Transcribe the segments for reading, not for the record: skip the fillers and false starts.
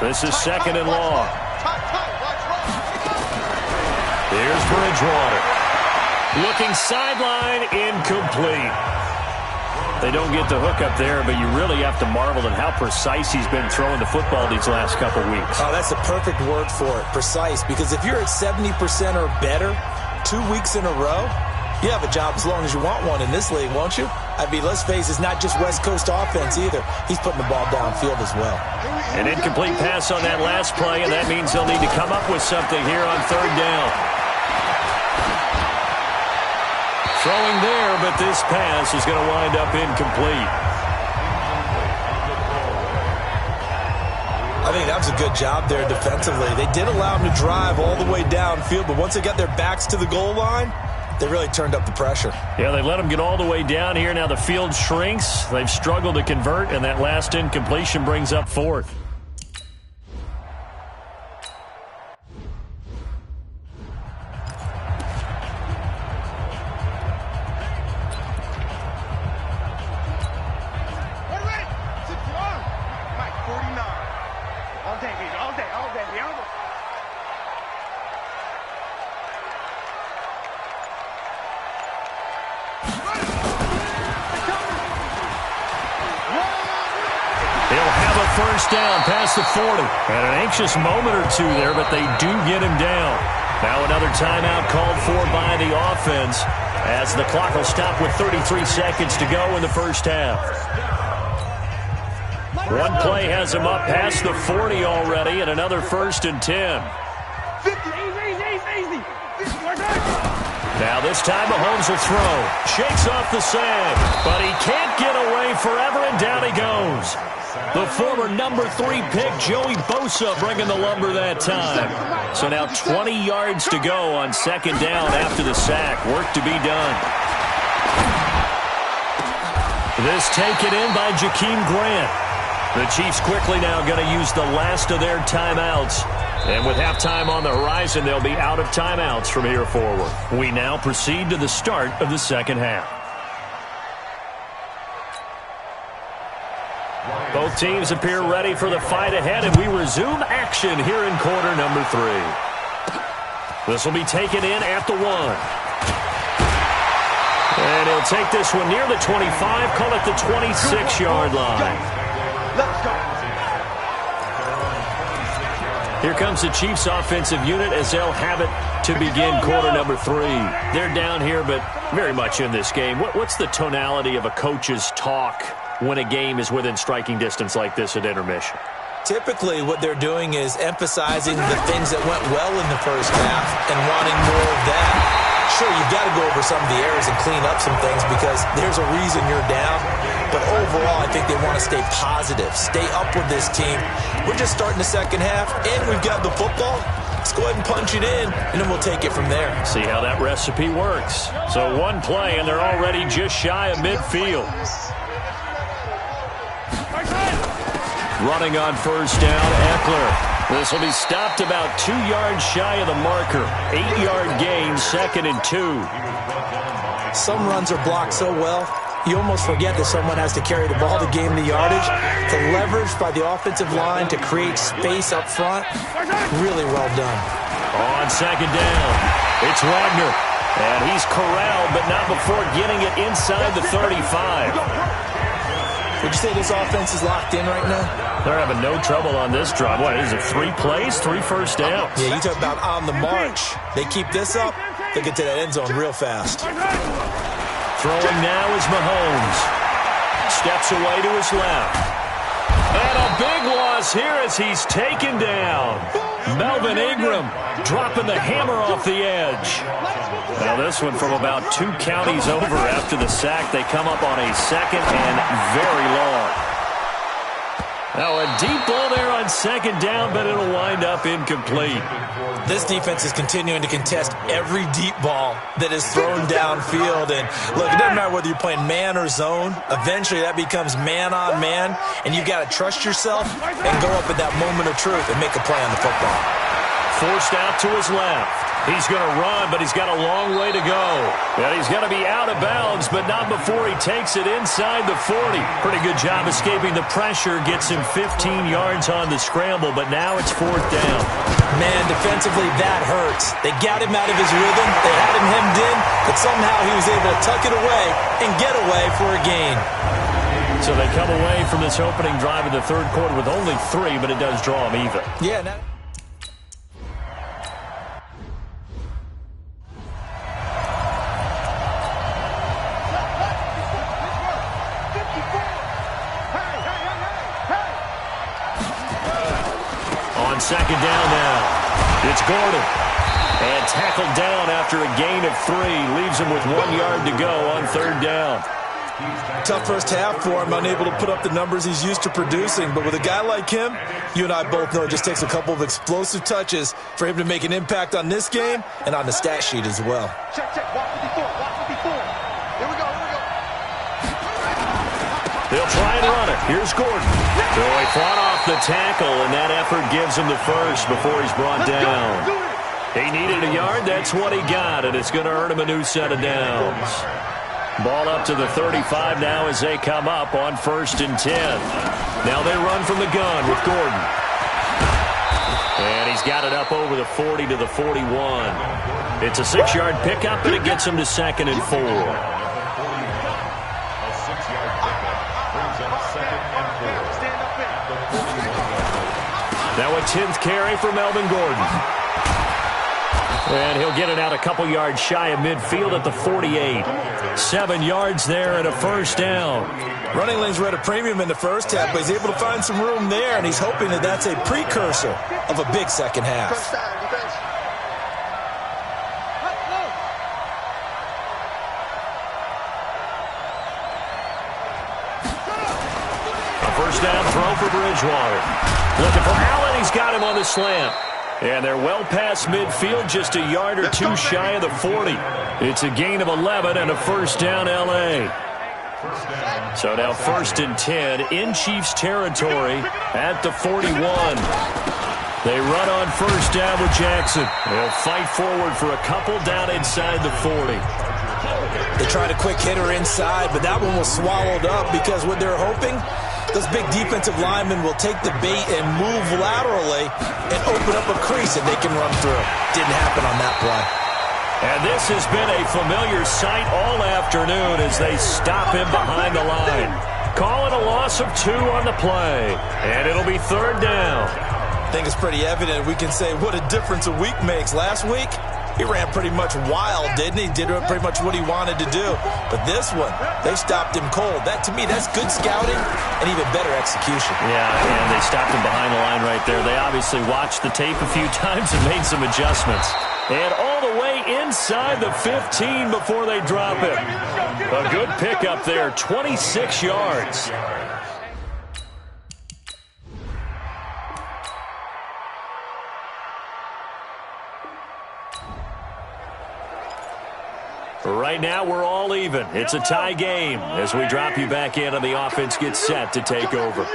This is second and long. Here's Bridgewater. Looking sideline, incomplete. They don't get the hook up there, but you really have to marvel at how precise he's been throwing the football these last couple weeks. Oh, that's the perfect word for it, precise. Because if you're at 70% or better 2 weeks in a row, you have a job as long as you want one in this league, won't you? I mean, let's face it, it's not just West Coast offense either. He's putting the ball downfield as well. An incomplete pass on that last play, and that means they'll need to come up with something here on third down. Throwing there, but this pass is going to wind up incomplete. I think that was a good job there defensively. They did allow him to drive all the way downfield, but once they got their backs to the goal line, they really turned up the pressure. Yeah, they let them get all the way down here. Now the field shrinks. They've struggled to convert, and that last incompletion brings up fourth. First down past the 40. Had an anxious moment or two there, but they do get him down. Now another timeout called for by the offense as the clock will stop with 33 seconds to go in the first half. One play has him up past the 40 already, and another 1st and 10. Now this time Mahomes will throw. Shakes off the sand, but he can't get away forever, and down he goes. The former number 3 pick, Joey Bosa, bringing the lumber that time. So now 20 yards to go on second down after the sack. Work to be done. This taken in by Jakeem Grant. The Chiefs quickly now going to use the last of their timeouts. And with halftime on the horizon, they'll be out of timeouts from here forward. We now proceed to the start of the second half. Both teams appear ready for the fight ahead, and we resume action here in quarter number 3. This will be taken in at the 1. And he'll take this one near the 25, call it the 26-yard line. Let's go. Here comes the Chiefs offensive unit as they'll have it to begin quarter number 3. They're down here, but very much in this game. What's the tonality of a coach's talk when a game is within striking distance like this at intermission? Typically, what they're doing is emphasizing the things that went well in the first half and wanting more of that. Sure, you've got to go over some of the errors and clean up some things because there's a reason you're down. But overall, I think they want to stay positive, stay up with this team. We're just starting the second half, and we've got the football. Let's go ahead and punch it in, and then we'll take it from there. See how that recipe works. So one play, and they're already just shy of midfield. Running on first down, Eckler. This will be stopped about 2 yards shy of the marker. 8-yard gain, 2nd and 2. Some runs are blocked so well, you almost forget that someone has to carry the ball to gain the yardage. The leverage by the offensive line to create space up front, really well done. On second down, it's Wagner. And he's corralled, but not before getting it inside the 35. Would you say this offense is locked in right now? They're having no trouble on this drive. What, is it 3 plays, 3 first downs? Yeah, you talk about on the march. They keep this up, they get to that end zone real fast. Throwing now is Mahomes. Steps away to his left. And a big loss here as he's taken down. Melvin Ingram dropping the hammer off the edge. Now this one from about 2 counties over after the sack. They come up on a 2nd and very long. Now a deep ball there on second down, but it'll wind up incomplete. This defense is continuing to contest every deep ball that is thrown downfield. And look, it doesn't matter whether you're playing man or zone. Eventually that becomes man on man, and you've got to trust yourself and go up at that moment of truth and make a play on the football. Forced out to his left. He's going to run, but he's got a long way to go. And he's going to be out of bounds, but not before he takes it inside the 40. Pretty good job escaping the pressure. Gets him 15 yards on the scramble, but now it's 4th down. Man, defensively, that hurts. They got him out of his rhythm. They had him hemmed in, but somehow he was able to tuck it away and get away for a gain. So they come away from this opening drive in the 3rd quarter with only 3, but it does draw them even. Yeah, now... On 2nd down now, it's Gordon. And tackled down after a gain of 3. Leaves him with 1 yard to go on 3rd down. Tough first half for him, unable to put up the numbers he's used to producing. But with a guy like him, you and I both know it just takes a couple of explosive touches for him to make an impact on this game and on the stat sheet as well. Check. Watch 54. Here we go. They'll try and run it. Here's Gordon. So he fought off the tackle, and that effort gives him the first before he's brought down. He needed a yard. That's what he got, and it's going to earn him a new set of downs. Ball up to the 35 now as they come up on 1st and 10. Now they run from the gun with Gordon. And he's got it up over the 40 to the 41. It's a 6-yard pickup, and it gets him to 2nd and 4. Now a 10th carry for Melvin Gordon. And he'll get it out a couple yards shy of midfield at the 48. 7 yards there and a 1st down. Running lanes were at a premium in the first half, but he's able to find some room there, and he's hoping that that's a precursor of a big second half. A 1st down throw for Bridgewater. Looking for Allen. He's got him on the slant. And they're well past midfield, just a yard or 2 shy of the 40. It's a gain of 11 and a 1st down L.A. So now 1st and 10 in Chiefs territory at the 41. They run on 1st down with Jackson. They'll fight forward for a couple down inside the 40. They tried a quick hitter inside, but that one was swallowed up because what they're hoping, those big defensive linemen will take the bait and move laterally and open up a crease that they can run through. Didn't happen on that play. And this has been a familiar sight all afternoon as they stop him behind the line. Call it a loss of 2 on the play, and it'll be 3rd down. I think it's pretty evident we can say what a difference a week makes. Last week, he ran pretty much wild, didn't he? Did pretty much what he wanted to do. But this one, they stopped him cold. That, to me, that's good scouting and even better execution. Yeah, and they stopped him behind the line right there. They obviously watched the tape a few times and made some adjustments. And all the way inside the 15 before they drop it. A good pickup there, 26 yards. Right now, we're all even. It's a tie game as we drop you back in and the offense gets set to take over. On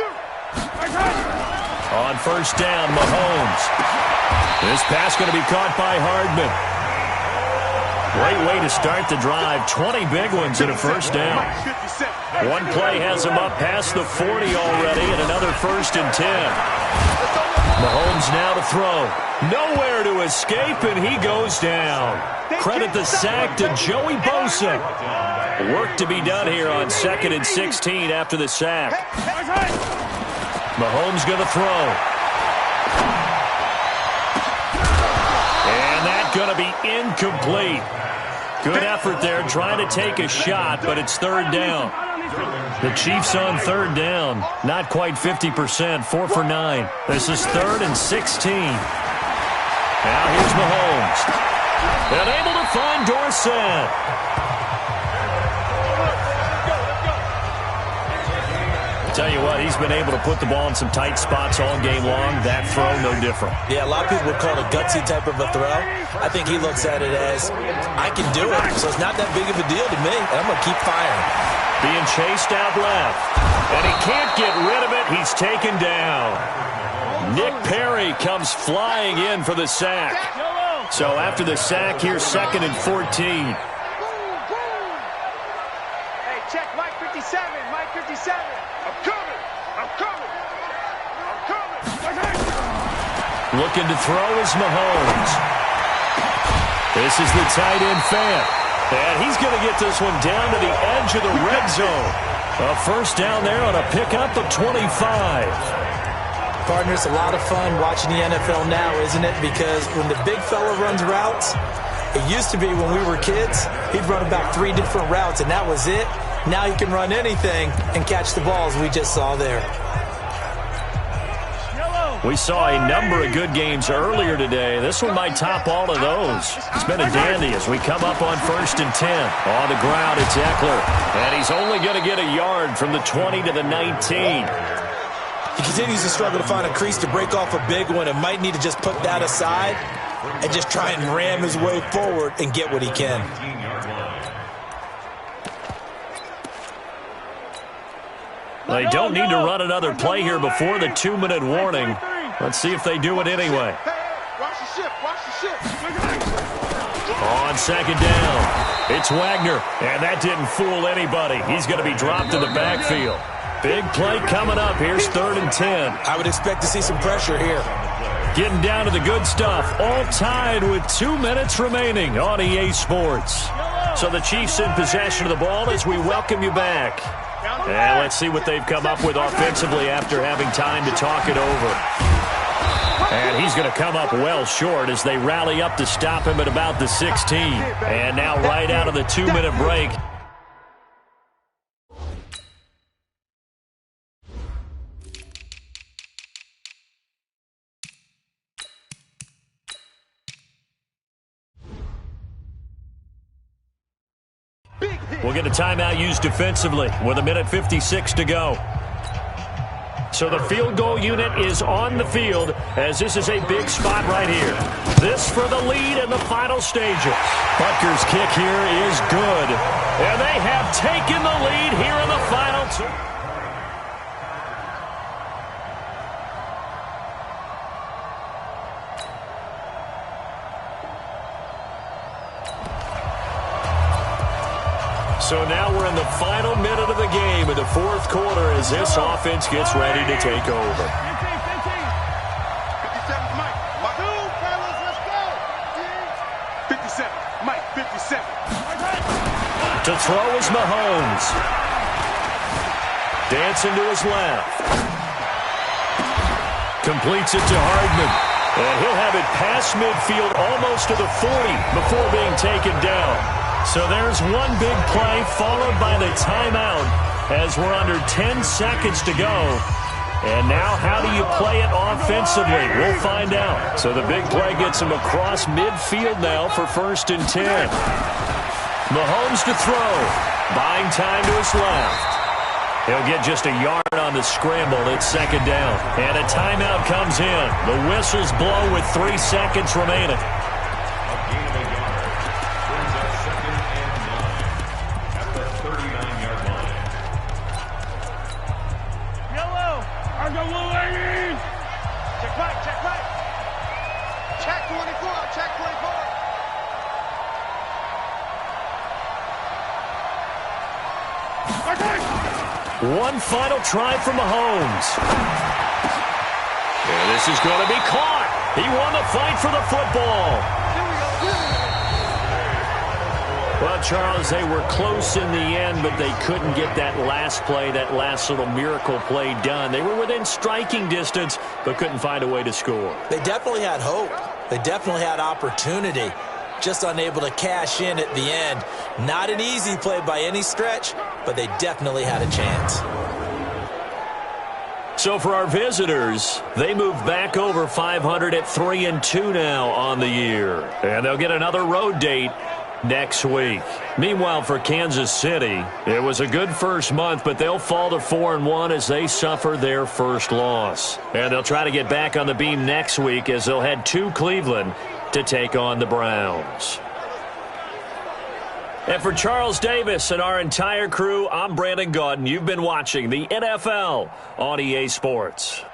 1st down, Mahomes. This pass going to be caught by Hardman. Great way to start the drive. 20 big ones in a 1st down. One play has him up past the 40 already and another 1st and 10. Mahomes now to throw. Nowhere to escape, and he goes down. Credit the sack to Joey Bosa. Work to be done here on 2nd and 16 after the sack. Mahomes going to throw. And that's going to be incomplete. Good effort there trying to take a shot, but it's 3rd down. The Chiefs on 3rd down. Not quite 50%, 4 for 9. This is 3rd and 16. Now here's Mahomes. And able to find Dorsett. Tell you what, he's been able to put the ball in some tight spots all game long. That throw, no different. Yeah, a lot of people would call it a gutsy type of a throw. I think he looks at it as, I can do it, so it's not that big of a deal to me, and I'm going to keep firing. Being chased out left. And he can't get rid of it. He's taken down. Nick Perry comes flying in for the sack. So after the sack, here's 2nd and 14. Hey, check Mike 57. Mike 57. I'm coming. I'm coming. I'm coming. Looking to throw is Mahomes. This is the tight end fan. And he's going to get this one down to the edge of the red zone. A first down there on a pickup of 25. Partner, it's a lot of fun watching the NFL now, isn't it? Because when the big fella runs routes, it used to be when we were kids, he'd run about 3 different routes, and that was it. Now he can run anything and catch the balls we just saw there. We saw a number of good games earlier today. This one might top all of those. It's been a dandy as we come up on 1st and 10. On the ground, it's Eckler. And he's only going to get a yard from the 20 to the 19. He continues to struggle to find a crease to break off a big one and might need to just put that aside and just try and ram his way forward and get what he can. They don't need to run another play here before the 2-minute warning. Let's see if they do it anyway. Watch the ship. Watch the ship. On 2nd down, it's Wagner. And that didn't fool anybody. He's going to be dropped in the backfield. Big play coming up. Here's 3rd and 10. I would expect to see some pressure here. Getting down to the good stuff. All tied with 2 minutes remaining on EA Sports. So the Chiefs in possession of the ball as we welcome you back. And let's see what they've come up with offensively after having time to talk it over. And he's going to come up well short as they rally up to stop him at about the 16. And now right out of the 2-minute break. We'll get a timeout used defensively with 1:56 to go. So the field goal unit is on the field as this is a big spot right here. This for the lead in the final stages. Butker's kick here is good. And they have taken the lead here in the final two. So now we're in the final minute of the game in the 4th quarter as this offense gets ready to take over. 57, Mike. Two, fellas, let's go. 57, Mike, 57. To throw is Mahomes. Dancing to his left. Completes it to Hardman. And he'll have it past midfield almost to the 40 before being taken down. So there's one big play followed by the timeout as we're under 10 seconds to go. And now how do you play it offensively? We'll find out. So the big play gets him across midfield now for 1st and 10. Mahomes to throw. Buying time to his left. He'll get just a yard on the scramble. It's 2nd down. And a timeout comes in. The whistles blow with 3 seconds remaining. One final try for Mahomes. And this is going to be caught. He won the fight for the football. Well, Charles, they were close in the end, but they couldn't get that last play, that last little miracle play done. They were within striking distance, but couldn't find a way to score. They definitely had hope. They definitely had opportunity. Just unable to cash in at the end. Not an easy play by any stretch, but they definitely had a chance. So for our visitors, they move back over 500 at 3-2 now on the year. And they'll get another road date next week. Meanwhile, for Kansas City, it was a good first month, but they'll fall to 4-1 as they suffer their first loss. And they'll try to get back on the beam next week as they'll head to Cleveland to take on the Browns. And for Charles Davis and our entire crew, I'm Brandon Gaudin. You've been watching the NFL on EA Sports.